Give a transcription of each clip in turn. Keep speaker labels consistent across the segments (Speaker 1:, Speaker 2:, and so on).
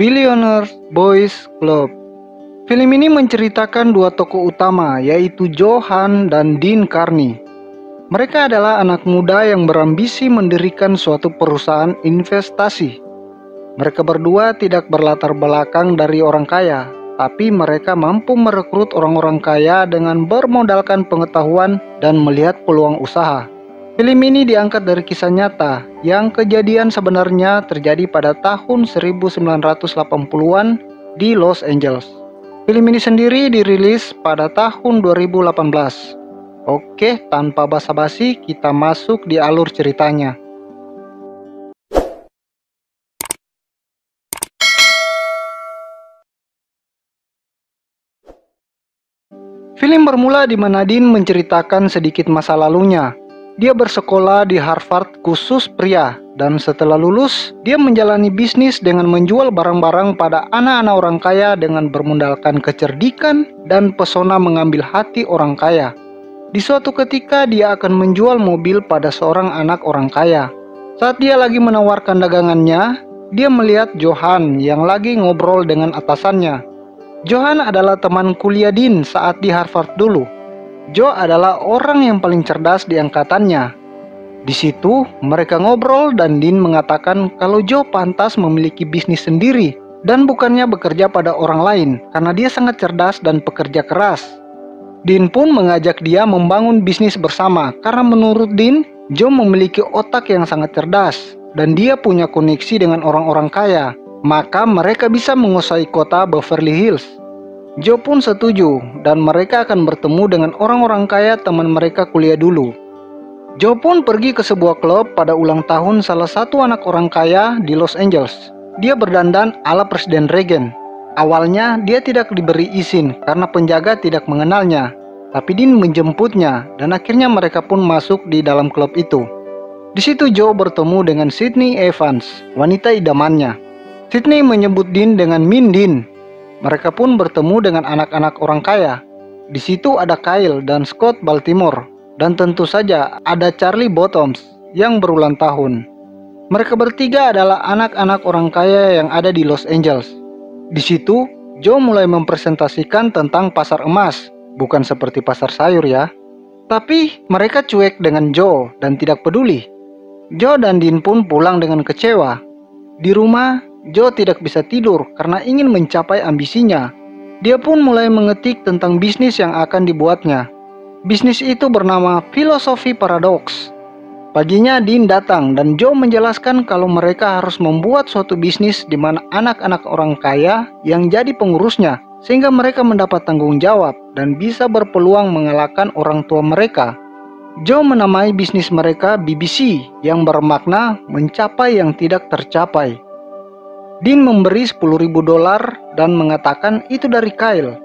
Speaker 1: Billionaire Boys Club. Film ini menceritakan dua tokoh utama, yaitu Johan dan Dean Carney. Mereka adalah anak muda yang berambisi mendirikan suatu perusahaan investasi. Mereka berdua tidak berlatar belakang dari orang kaya, tapi mereka mampu merekrut orang-orang kaya dengan bermodalkan pengetahuan dan melihat peluang usaha. Film ini diangkat dari kisah nyata yang kejadian sebenarnya terjadi pada tahun 1980-an di Los Angeles. Film ini sendiri dirilis pada tahun 2018. Oke, tanpa basa-basi kita masuk di alur ceritanya. Film bermula di mana Dean menceritakan sedikit masa lalunya. Dia bersekolah di Harvard khusus pria, dan setelah lulus, dia menjalani bisnis dengan menjual barang-barang pada anak-anak orang kaya dengan bermodalkan kecerdikan dan pesona mengambil hati orang kaya. Di suatu ketika, dia akan menjual mobil pada seorang anak orang kaya. Saat dia lagi menawarkan dagangannya, dia melihat Johan yang lagi ngobrol dengan atasannya. Johan adalah teman kuliah Dean saat di Harvard dulu. Joe adalah orang yang paling cerdas di angkatannya. Di situ mereka ngobrol dan Dean mengatakan kalau Joe pantas memiliki bisnis sendiri dan bukannya bekerja pada orang lain karena dia sangat cerdas dan pekerja keras. Dean pun mengajak dia membangun bisnis bersama karena menurut Dean, Joe memiliki otak yang sangat cerdas dan dia punya koneksi dengan orang-orang kaya. Maka mereka bisa menguasai kota Beverly Hills. Joe pun setuju dan mereka akan bertemu dengan orang-orang kaya teman mereka kuliah dulu. Joe pun pergi ke sebuah klub pada ulang tahun salah satu anak orang kaya di Los Angeles. Dia berdandan ala Presiden Reagan. Awalnya dia tidak diberi izin karena penjaga tidak mengenalnya, tapi Dean menjemputnya dan akhirnya mereka pun masuk di dalam klub itu. Di situ Joe bertemu dengan Sydney Evans, wanita idamannya. Sydney menyebut Dean dengan Min Dean. Mereka pun bertemu dengan anak-anak orang kaya. Di situ ada Kyle dan Scott Baltimore, dan tentu saja ada Charlie Bottoms yang berulang tahun. Mereka bertiga adalah anak-anak orang kaya yang ada di Los Angeles. Di situ, Joe mulai mempresentasikan tentang pasar emas, bukan seperti pasar sayur ya. Tapi mereka cuek dengan Joe dan tidak peduli. Joe dan Dean pun pulang dengan kecewa. Di rumah, Joe tidak bisa tidur karena ingin mencapai ambisinya. Dia pun mulai mengetik tentang bisnis yang akan dibuatnya. Bisnis itu bernama Filosofi Paradoks. Paginya Dean datang dan Joe menjelaskan kalau mereka harus membuat suatu bisnis di mana anak-anak orang kaya yang jadi pengurusnya, sehingga mereka mendapat tanggung jawab dan bisa berpeluang mengalahkan orang tua mereka. Joe menamai bisnis mereka BBC yang bermakna mencapai yang tidak tercapai. Dean memberi $10.000 dan mengatakan itu dari Kyle.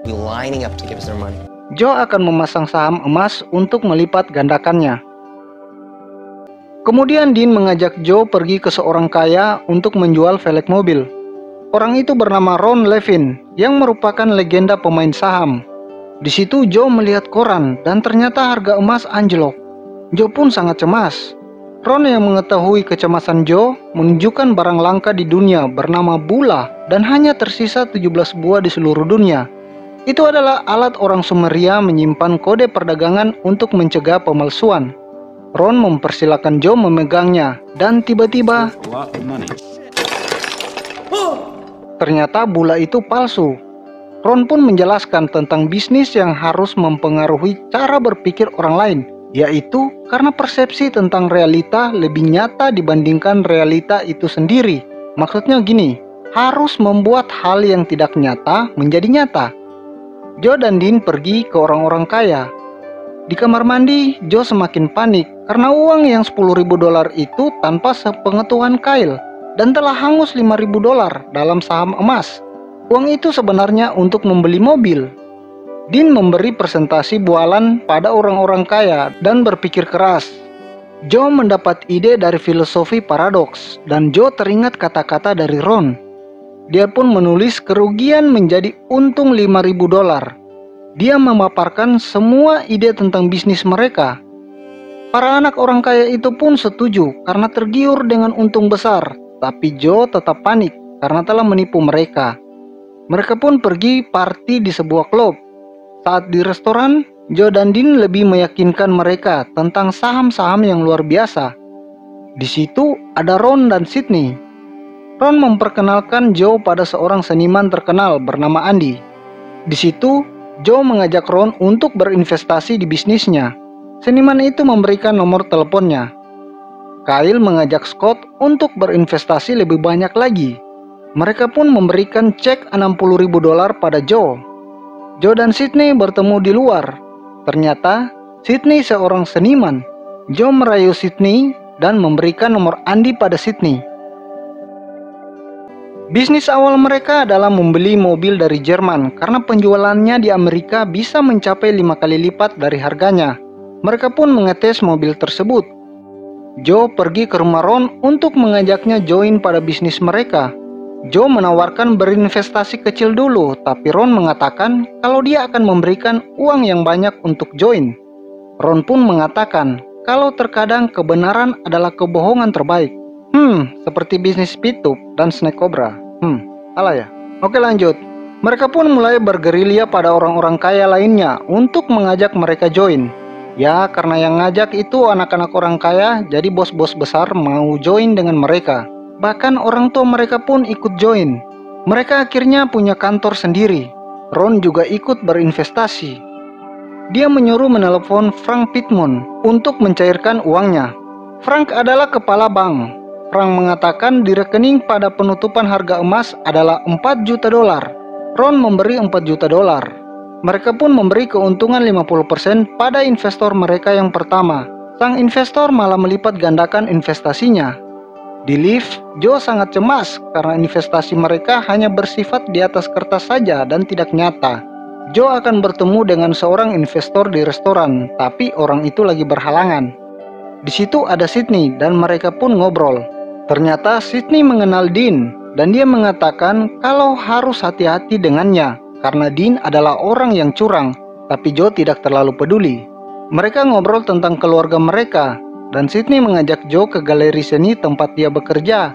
Speaker 1: Joe akan memasang saham emas untuk melipat gandakannya. Kemudian Dean mengajak Joe pergi ke seorang kaya untuk menjual velg mobil. Orang itu bernama Ron Levin yang merupakan legenda pemain saham. Di situ Joe melihat koran dan ternyata harga emas anjlok. Joe pun sangat cemas. Ron yang mengetahui kecemasan Joe menunjukkan barang langka di dunia bernama Bula dan hanya tersisa 17 buah di seluruh dunia. Itu adalah alat orang Sumeria menyimpan kode perdagangan untuk mencegah pemalsuan. Ron mempersilahkan Joe memegangnya dan tiba-tiba ternyata Bula itu palsu. Ron pun menjelaskan tentang bisnis yang harus mempengaruhi cara berpikir orang lain, yaitu karena persepsi tentang realita lebih nyata dibandingkan realita itu sendiri. Maksudnya gini, harus membuat hal yang tidak nyata menjadi nyata. Joe dan Dean pergi ke orang-orang kaya. Di kamar mandi, Joe semakin panik karena uang yang $10.000 itu tanpa sepengetahuan Kyle dan telah hangus $5.000 dalam saham emas. Uang itu sebenarnya untuk membeli mobil. Dean memberi presentasi bualan pada orang-orang kaya dan berpikir keras. Joe mendapat ide dari filosofi paradoks dan Joe teringat kata-kata dari Ron. Dia pun menulis kerugian menjadi untung $5.000. Dia memaparkan semua ide tentang bisnis mereka. Para anak orang kaya itu pun setuju karena tergiur dengan untung besar, tapi Joe tetap panik. karena telah menipu mereka. Mereka pun pergi party di sebuah klub. Saat di restoran, Joe dan Dean lebih meyakinkan mereka tentang saham-saham yang luar biasa. Di situ ada Ron dan Sydney. Ron memperkenalkan Joe pada seorang seniman terkenal bernama Andy. Di situ, Joe mengajak Ron untuk berinvestasi di bisnisnya. Seniman itu memberikan nomor teleponnya. Kyle mengajak Scott untuk berinvestasi lebih banyak lagi. Mereka pun memberikan cek $60.000 pada Joe. Joe dan Sydney bertemu di luar. Ternyata, Sydney seorang seniman. Joe merayu Sydney dan memberikan nomor Andy pada Sydney. Bisnis awal mereka adalah membeli mobil dari Jerman karena penjualannya di Amerika bisa mencapai 5 kali lipat dari harganya. Mereka pun mengetes mobil tersebut. Joe pergi ke rumah Ron untuk mengajaknya join pada bisnis mereka. Joe menawarkan berinvestasi kecil dulu, tapi Ron mengatakan kalau dia akan memberikan uang yang banyak untuk join. Ron pun mengatakan kalau terkadang kebenaran adalah kebohongan terbaik. Seperti bisnis Pitup dan Snake Cobra. Salah ya? Oke, lanjut. Mereka pun mulai bergerilya pada orang-orang kaya lainnya untuk mengajak mereka join. Ya, karena yang ngajak itu anak-anak orang kaya, jadi bos-bos besar mau join dengan mereka. Bahkan orang tua mereka pun ikut join. Mereka akhirnya punya kantor sendiri. Ron juga ikut berinvestasi. Dia menyuruh menelepon Frank Pittman untuk mencairkan uangnya. Frank adalah kepala bank. Frank mengatakan di rekening pada penutupan harga emas adalah $4 juta. Ron memberi $4 juta. Mereka pun memberi keuntungan 50% pada investor mereka yang pertama. Sang investor malah melipat gandakan investasinya. Di lift, Joe sangat cemas karena investasi mereka hanya bersifat di atas kertas saja dan tidak nyata. Joe akan bertemu dengan seorang investor di restoran, tapi orang itu lagi berhalangan. Di situ ada Sydney dan mereka pun ngobrol. Ternyata Sydney mengenal Dean dan dia mengatakan kalau harus hati-hati dengannya karena Dean adalah orang yang curang, tapi Joe tidak terlalu peduli. Mereka ngobrol tentang keluarga mereka. Dan Sydney mengajak Joe ke galeri seni tempat dia bekerja.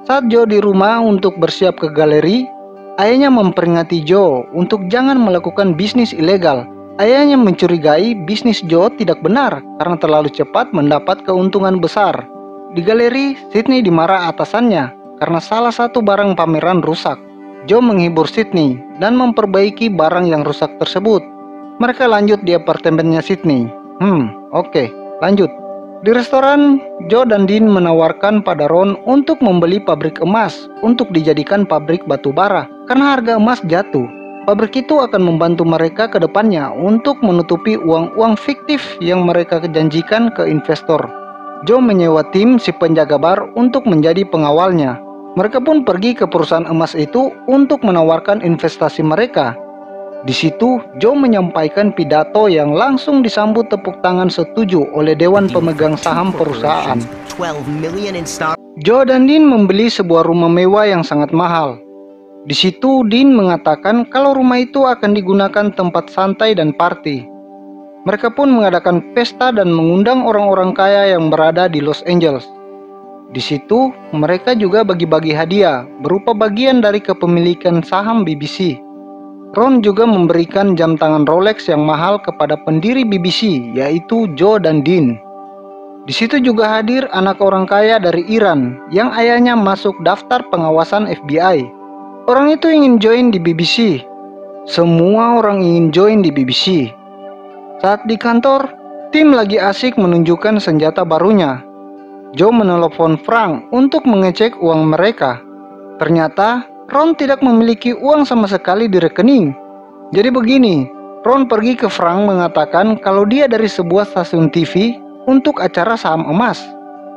Speaker 1: Saat Joe di rumah untuk bersiap ke galeri, ayahnya memperingati Joe untuk jangan melakukan bisnis ilegal. Ayahnya mencurigai bisnis Joe tidak benar karena terlalu cepat mendapat keuntungan besar. Di galeri, Sydney dimarah atasannya karena salah satu barang pameran rusak. Joe menghibur Sydney dan memperbaiki barang yang rusak tersebut. Mereka lanjut di apartemennya Sydney. Oke, lanjut. Di restoran, Joe dan Dean menawarkan pada Ron untuk membeli pabrik emas untuk dijadikan pabrik batu bara karena harga emas jatuh. Pabrik itu akan membantu mereka ke depannya untuk menutupi uang-uang fiktif yang mereka janjikan ke investor. Joe menyewa tim si penjaga bar untuk menjadi pengawalnya. Mereka pun pergi ke perusahaan emas itu untuk menawarkan investasi mereka. Di situ, Joe menyampaikan pidato yang langsung disambut tepuk tangan setuju oleh Dewan Pemegang Saham perusahaan. Joe dan Dean membeli sebuah rumah mewah yang sangat mahal. Di situ, Dean mengatakan kalau rumah itu akan digunakan tempat santai dan party. Mereka pun mengadakan pesta dan mengundang orang-orang kaya yang berada di Los Angeles. Di situ, mereka juga bagi-bagi hadiah berupa bagian dari kepemilikan saham BBC. Ron juga memberikan jam tangan Rolex yang mahal kepada pendiri BBC, yaitu Joe dan Dean. Di situ juga hadir anak orang kaya dari Iran yang ayahnya masuk daftar pengawasan FBI. Orang itu ingin join di BBC. Semua orang ingin join di BBC. Saat di kantor, tim lagi asik menunjukkan senjata barunya. Joe menelepon Frank untuk mengecek uang mereka. Ternyata Ron tidak memiliki uang sama sekali di rekening. Jadi begini, Ron pergi ke Frank mengatakan kalau dia dari sebuah stasiun TV untuk acara saham emas.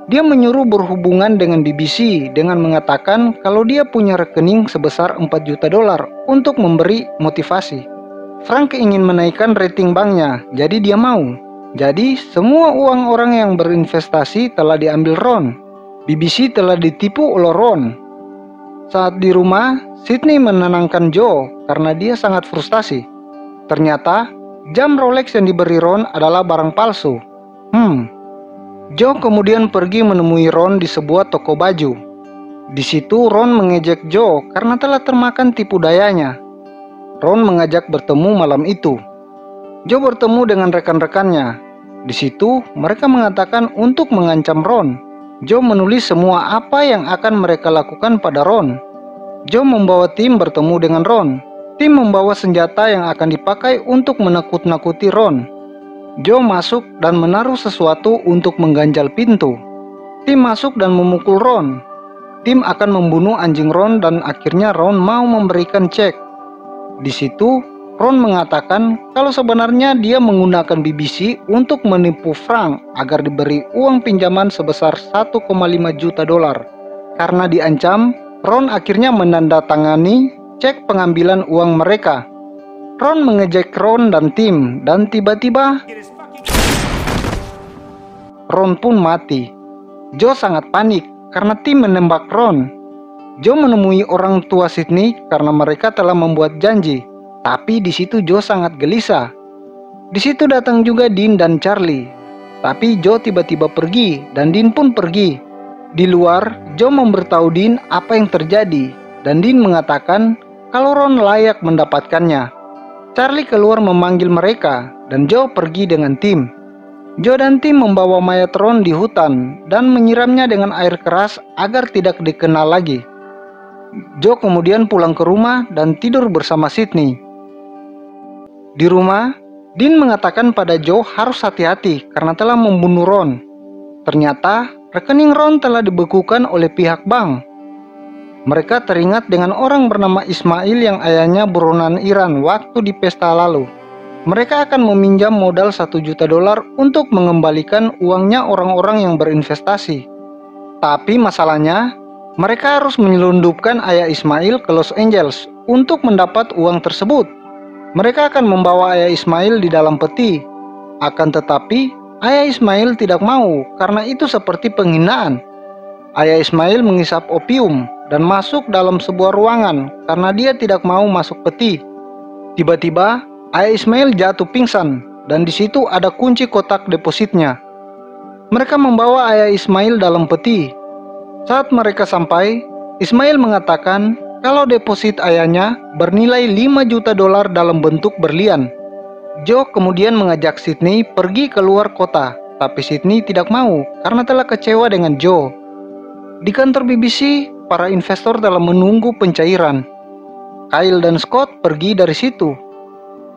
Speaker 1: Dia menyuruh berhubungan dengan BBC dengan mengatakan kalau dia punya rekening sebesar $4 juta untuk memberi motivasi. Frank ingin menaikkan rating banknya, jadi dia mau. Jadi semua uang orang yang berinvestasi telah diambil Ron. BBC telah ditipu oleh Ron. Saat di rumah, Sydney menenangkan Joe karena dia sangat frustasi. Ternyata, jam Rolex yang diberi Ron adalah barang palsu. Joe kemudian pergi menemui Ron di sebuah toko baju. Di situ Ron mengejek Joe karena telah termakan tipu dayanya. Ron mengajak bertemu malam itu. Joe bertemu dengan rekan-rekannya. Di situ mereka mengatakan untuk mengancam Ron. Joe menulis semua apa yang akan mereka lakukan pada Ron. Joe membawa tim bertemu dengan Ron. Tim membawa senjata yang akan dipakai untuk menakut-nakuti Ron. Joe masuk dan menaruh sesuatu untuk mengganjal pintu. Tim masuk dan memukul Ron. Tim akan membunuh anjing Ron dan akhirnya Ron mau memberikan cek. Di situ Ron mengatakan kalau sebenarnya dia menggunakan BBC untuk menipu Frank agar diberi uang pinjaman sebesar 1,5 juta dolar. Karena diancam, Ron akhirnya menandatangani cek pengambilan uang mereka. Ron mengejek Ron dan tim, dan tiba-tiba Ron pun mati. Joe sangat panik karena tim menembak Ron. Joe menemui orang tua Sydney karena mereka telah membuat janji. Tapi di situ Joe sangat gelisah. Di situ datang juga Dean dan Charlie. Tapi Joe tiba-tiba pergi dan Dean pun pergi. Di luar, Joe memberitahu Dean apa yang terjadi dan Dean mengatakan kalau Ron layak mendapatkannya. Charlie keluar memanggil mereka dan Joe pergi dengan tim. Joe dan tim membawa mayat Ron di hutan dan menyiramnya dengan air keras agar tidak dikenal lagi. Joe kemudian pulang ke rumah dan tidur bersama Sydney. Di rumah, Dean mengatakan pada Joe harus hati-hati karena telah membunuh Ron. Ternyata rekening Ron telah dibekukan oleh pihak bank. Mereka teringat dengan orang bernama Ismail yang ayahnya buronan Iran waktu di pesta lalu. Mereka akan meminjam modal 1 juta dolar untuk mengembalikan uangnya orang-orang yang berinvestasi. Tapi masalahnya, mereka harus menyelundupkan ayah Ismail ke Los Angeles untuk mendapat uang tersebut. Mereka akan membawa ayah Ismail di dalam peti. Akan tetapi, ayah Ismail tidak mau karena itu seperti penghinaan. Ayah Ismail menghisap opium dan masuk dalam sebuah ruangan karena dia tidak mau masuk peti. Tiba-tiba, ayah Ismail jatuh pingsan dan di situ ada kunci kotak depositnya. Mereka membawa ayah Ismail dalam peti. Saat mereka sampai, Ismail mengatakan kalau deposit ayahnya bernilai 5 juta dolar dalam bentuk berlian. Joe kemudian mengajak Sydney pergi keluar kota, tapi Sydney tidak mau karena telah kecewa dengan Joe. Di kantor BBC, para investor telah menunggu pencairan. Kyle dan Scott pergi dari situ.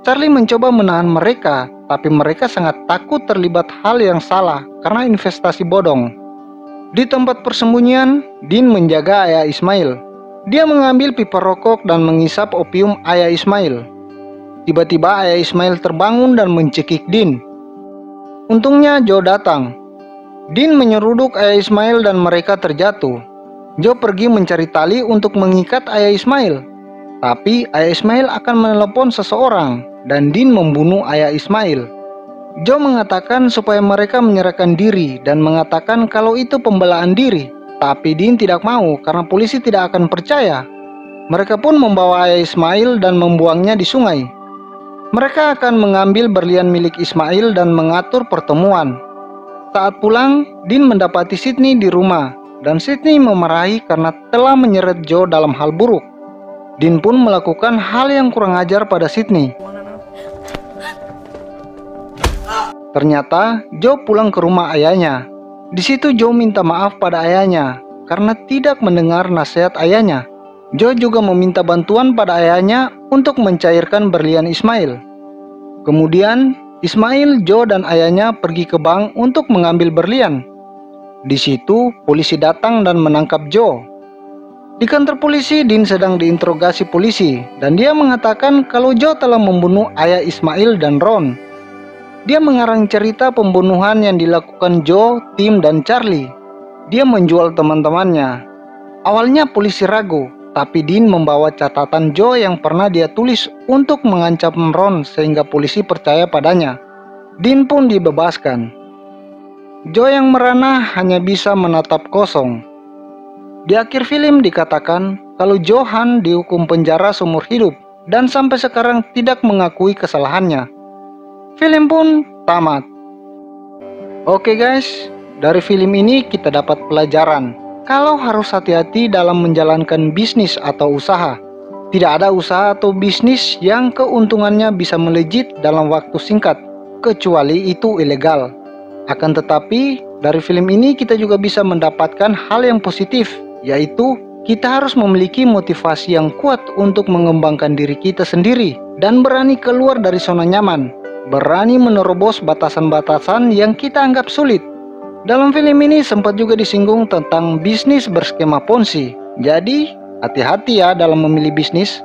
Speaker 1: Charlie mencoba menahan mereka, tapi mereka sangat takut terlibat hal yang salah karena investasi bodong. Di tempat persembunyian, Dean menjaga ayah Ismail. Dia mengambil pipa rokok dan menghisap opium ayah Ismail. Tiba-tiba ayah Ismail terbangun dan mencekik Dean. Untungnya Joe datang. Dean menyeruduk ayah Ismail dan mereka terjatuh. Joe pergi mencari tali untuk mengikat ayah Ismail. Tapi ayah Ismail akan menelepon seseorang dan Dean membunuh ayah Ismail. Joe mengatakan supaya mereka menyerahkan diri dan mengatakan kalau itu pembelaan diri. Tapi Dean tidak mau karena polisi tidak akan percaya. Mereka pun membawa ayah Ismail dan membuangnya di sungai. Mereka akan mengambil berlian milik Ismail dan mengatur pertemuan. Saat pulang, Dean mendapati Sydney di rumah dan Sydney memarahi karena telah menyeret Joe dalam hal buruk. Dean pun melakukan hal yang kurang ajar pada Sydney. Ternyata Joe pulang ke rumah ayahnya. Di situ Joe minta maaf pada ayahnya karena tidak mendengar nasihat ayahnya. Joe juga meminta bantuan pada ayahnya untuk mencairkan berlian Ismail. Kemudian Ismail, Joe dan ayahnya pergi ke bank untuk mengambil berlian. Di situ polisi datang dan menangkap Joe. Di kantor polisi, Dean sedang diinterogasi polisi dan dia mengatakan kalau Joe telah membunuh ayah Ismail dan Ron. Dia mengarang cerita pembunuhan yang dilakukan Joe, Tim, dan Charlie. Dia menjual teman-temannya. Awalnya polisi ragu, tapi Dean membawa catatan Joe yang pernah dia tulis untuk mengancam Ron sehingga polisi percaya padanya. Dean pun dibebaskan. Joe yang merana hanya bisa menatap kosong. Di akhir film dikatakan kalau Johan dihukum penjara seumur hidup dan sampai sekarang tidak mengakui kesalahannya. Film pun tamat. Oke guys, dari film ini kita dapat pelajaran Kalau harus hati-hati dalam menjalankan bisnis atau usaha. Tidak ada usaha atau bisnis yang keuntungannya bisa melejit dalam waktu singkat, kecuali itu ilegal. Akan tetapi, dari film ini kita juga bisa mendapatkan hal yang positif, yaitu kita harus memiliki motivasi yang kuat untuk mengembangkan diri kita sendiri dan berani keluar dari zona nyaman, berani menerobos batasan-batasan yang kita anggap sulit. Dalam film ini sempat juga disinggung tentang bisnis berskema Ponzi. Jadi, hati-hati ya dalam memilih bisnis.